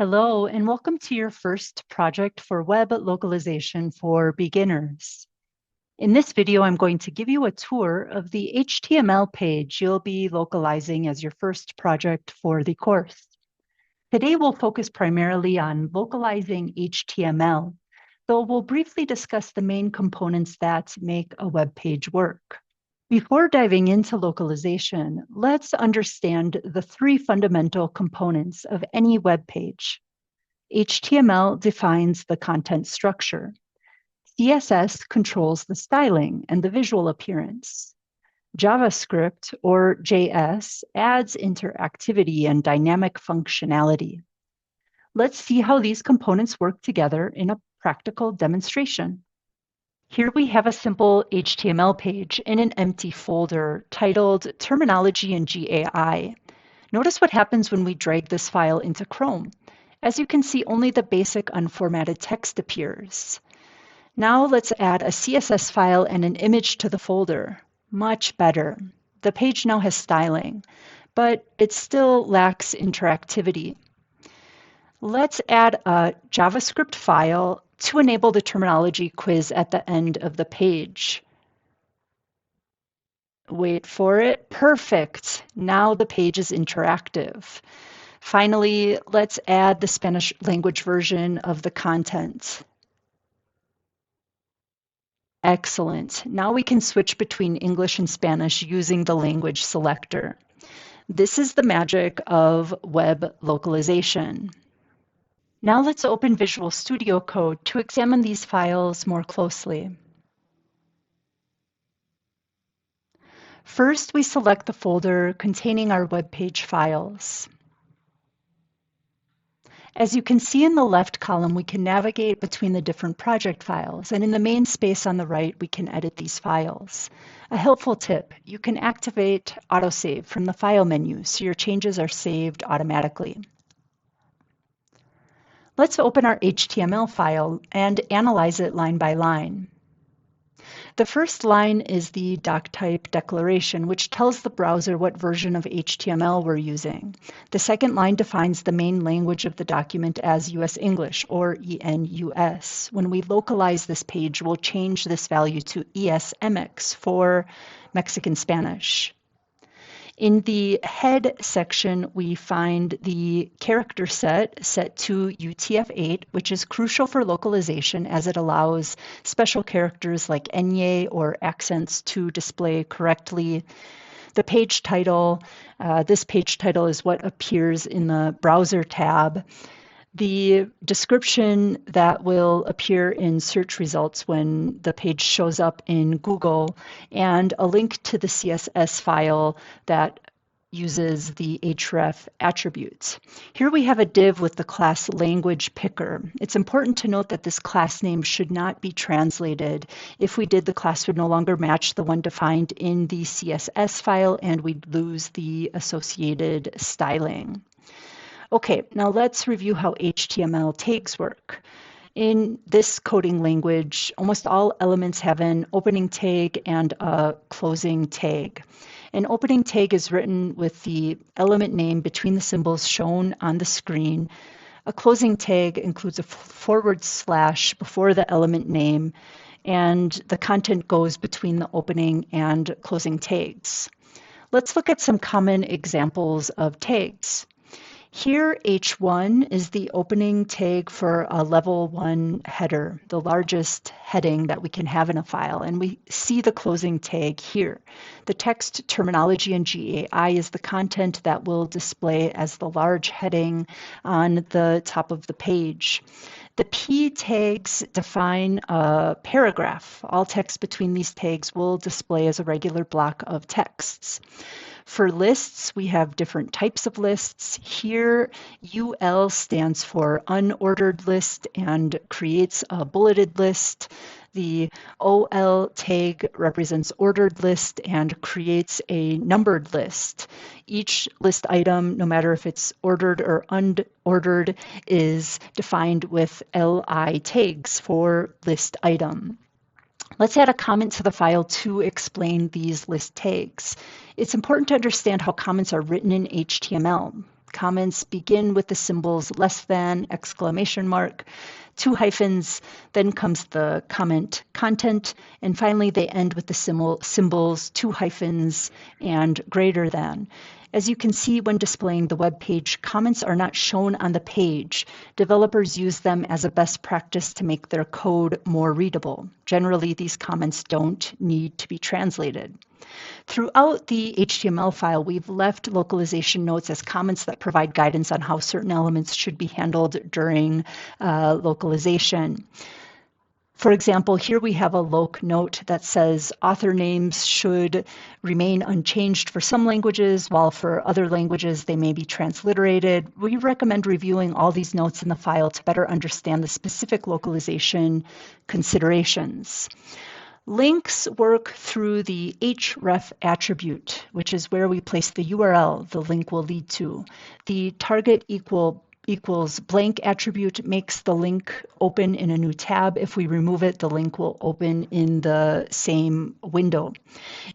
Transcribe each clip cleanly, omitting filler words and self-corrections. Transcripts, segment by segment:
Hello, and welcome to your first project for web localization for beginners. In this video, I'm going to give you a tour of the HTML page you'll be localizing as your first project for the course. Today, we'll focus primarily on localizing HTML, though we'll briefly discuss the main components that make a web page work. Before diving into localization, let's understand the three fundamental components of any web page. HTML defines the content structure. CSS controls the styling and the visual appearance. JavaScript, or JS, adds interactivity and dynamic functionality. Let's see how these components work together in a practical demonstration. Here we have a simple HTML page in an empty folder titled Terminology and GAI. Notice what happens when we drag this file into Chrome. As you can see, only the basic unformatted text appears. Now let's add a CSS file and an image to the folder. Much better. The page now has styling, but it still lacks interactivity. Let's add a JavaScript file to enable the terminology quiz at the end of the page. Wait for it. Perfect. Now the page is interactive. Finally, let's add the Spanish language version of the content. Excellent. Now we can switch between English and Spanish using the language selector. This is the magic of web localization. Now let's open Visual Studio Code to examine these files more closely. First, we select the folder containing our web page files. As you can see in the left column, we can navigate between the different project files, and in the main space on the right, we can edit these files. A helpful tip, you can activate autosave from the file menu so your changes are saved automatically. Let's open our HTML file and analyze it line by line. The first line is the doctype declaration, which tells the browser what version of HTML we're using. The second line defines the main language of the document as US English, or ENUS. When we localize this page, we'll change this value to ESMX for Mexican Spanish. In the head section, we find the character set to UTF-8, which is crucial for localization as it allows special characters like enye or accents to display correctly. The page title, this page title is what appears in the browser tab. The description that will appear in search results when the page shows up in Google, and a link to the CSS file that uses the href attributes. Here we have a div with the class language picker. It's important to note that this class name should not be translated. If we did, the class would no longer match the one defined in the CSS file, and we'd lose the associated styling. Okay, now let's review how HTML tags work. In this coding language, almost all elements have an opening tag and a closing tag. An opening tag is written with the element name between the symbols shown on the screen. A closing tag includes a forward slash before the element name, and the content goes between the opening and closing tags. Let's look at some common examples of tags. Here, H1 is the opening tag for a level 1 header, the largest heading that we can have in a file, and we see the closing tag here. The text terminology and GAI is the content that will display as the large heading on the top of the page. The P tags define a paragraph. All text between these tags will display as a regular block of texts. For lists, we have different types of lists. Here, UL stands for unordered list and creates a bulleted list. The OL tag represents ordered list and creates a numbered list. Each list item, no matter if it's ordered or unordered, is defined with LI tags for list item. Let's add a comment to the file to explain these list tags. It's important to understand how comments are written in HTML. Comments begin with the symbols less than, exclamation mark, 2 hyphens, then comes the comment content, and finally they end with the symbols 2 hyphens and greater than. As you can see when displaying the web page, comments are not shown on the page. Developers use them as a best practice to make their code more readable. Generally, these comments don't need to be translated. Throughout the HTML file, we've left localization notes as comments that provide guidance on how certain elements should be handled during localization. For example, here we have a loc note that says author names should remain unchanged for some languages, while for other languages they may be transliterated. We recommend reviewing all these notes in the file to better understand the specific localization considerations. Links work through the href attribute, which is where we place the URL the link will lead to. The target equals blank attribute makes the link open in a new tab. If we remove it, the link will open in the same window.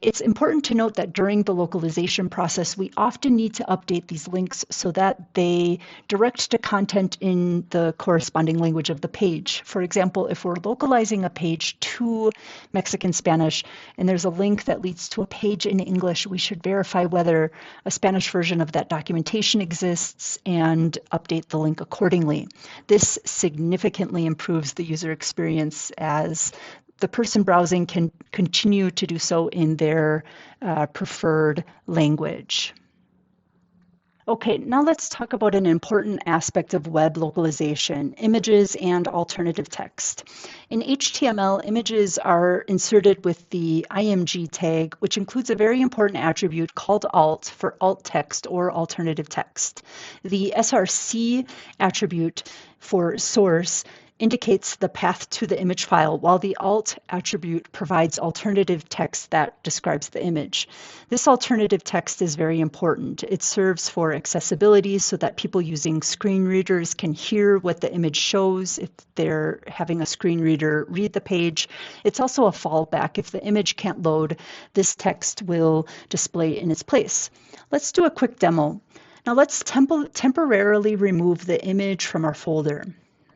It's important to note that during the localization process, we often need to update these links so that they direct to content in the corresponding language of the page. For example, if we're localizing a page to Mexican Spanish and there's a link that leads to a page in English, we should verify whether a Spanish version of that documentation exists and update the link accordingly. This significantly improves the user experience as the person browsing can continue to do so in their preferred language. Okay, now let's talk about an important aspect of web localization, images and alternative text. In HTML, images are inserted with the img tag, which includes a very important attribute called alt for alt text or alternative text. The src attribute for source indicates the path to the image file, while the alt attribute provides alternative text that describes the image. This alternative text is very important. It serves for accessibility so that people using screen readers can hear what the image shows if they're having a screen reader read the page. It's also a fallback. If the image can't load, this text will display in its place. Let's do a quick demo. Now let's temporarily remove the image from our folder.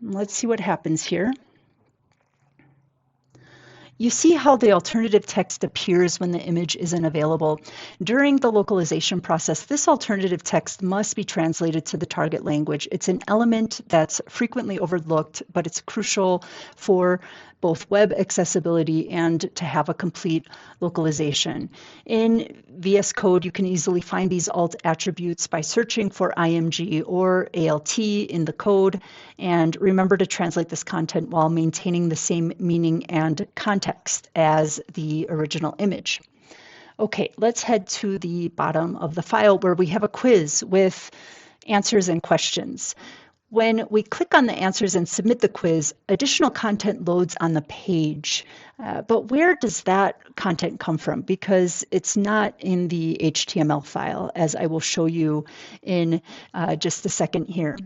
Let's see what happens here. You see how the alternative text appears when the image isn't available. During the localization process, this alternative text must be translated to the target language. It's an element that's frequently overlooked, but it's crucial for both web accessibility and to have a complete localization. In VS Code, you can easily find these alt attributes by searching for img or alt in the code. And remember to translate this content while maintaining the same meaning and context as the original image. Okay, let's head to the bottom of the file where we have a quiz with answers and questions. When we click on the answers and submit the quiz, additional content loads on the page. But where does that content come from? Because it's not in the HTML file, as I will show you in just a second here.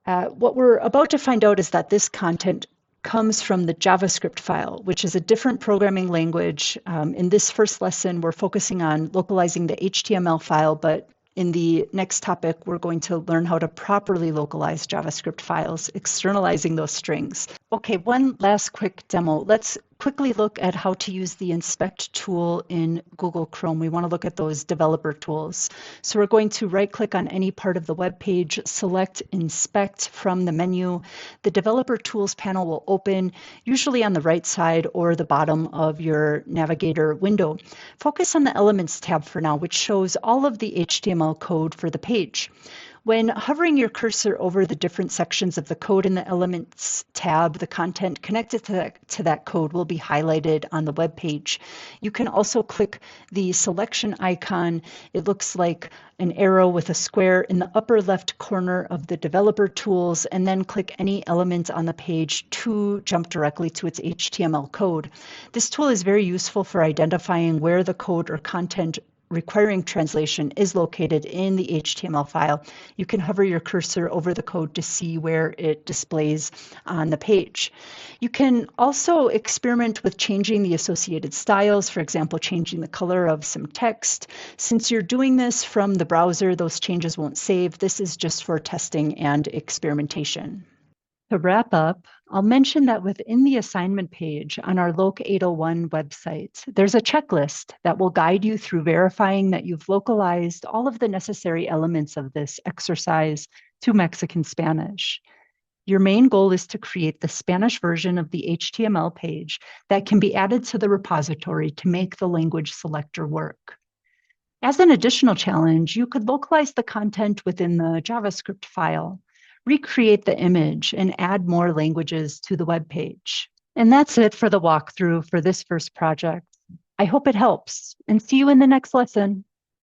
What we're about to find out is that this content comes from the JavaScript file, which is a different programming language. In this first lesson, we're focusing on localizing the HTML file, but in the next topic, we're going to learn how to properly localize JavaScript files, externalizing those strings. Okay, one last quick demo. Let's quickly look at how to use the inspect tool in Google Chrome. We want to look at those developer tools. So we're going to right-click on any part of the web page, select inspect from the menu. The developer tools panel will open, usually on the right side or the bottom of your navigator window. Focus on the Elements tab for now, which shows all of the HTML code for the page. When hovering your cursor over the different sections of the code in the Elements tab, the content connected to that code will be highlighted on the web page. You can also click the selection icon. It looks like an arrow with a square in the upper left corner of the developer tools, and then click any element on the page to jump directly to its HTML code. This tool is very useful for identifying where the code or content requiring translation is located in the HTML file. You can hover your cursor over the code to see where it displays on the page. You can also experiment with changing the associated styles, for example, changing the color of some text. Since you're doing this from the browser, those changes won't save. This is just for testing and experimentation. To wrap up, I'll mention that within the assignment page on our Loc801 website, there's a checklist that will guide you through verifying that you've localized all of the necessary elements of this exercise to Mexican Spanish. Your main goal is to create the Spanish version of the HTML page that can be added to the repository to make the language selector work. As an additional challenge, you could localize the content within the JavaScript file, recreate the image, and add more languages to the web page. And that's it for the walkthrough for this first project. I hope it helps, and see you in the next lesson.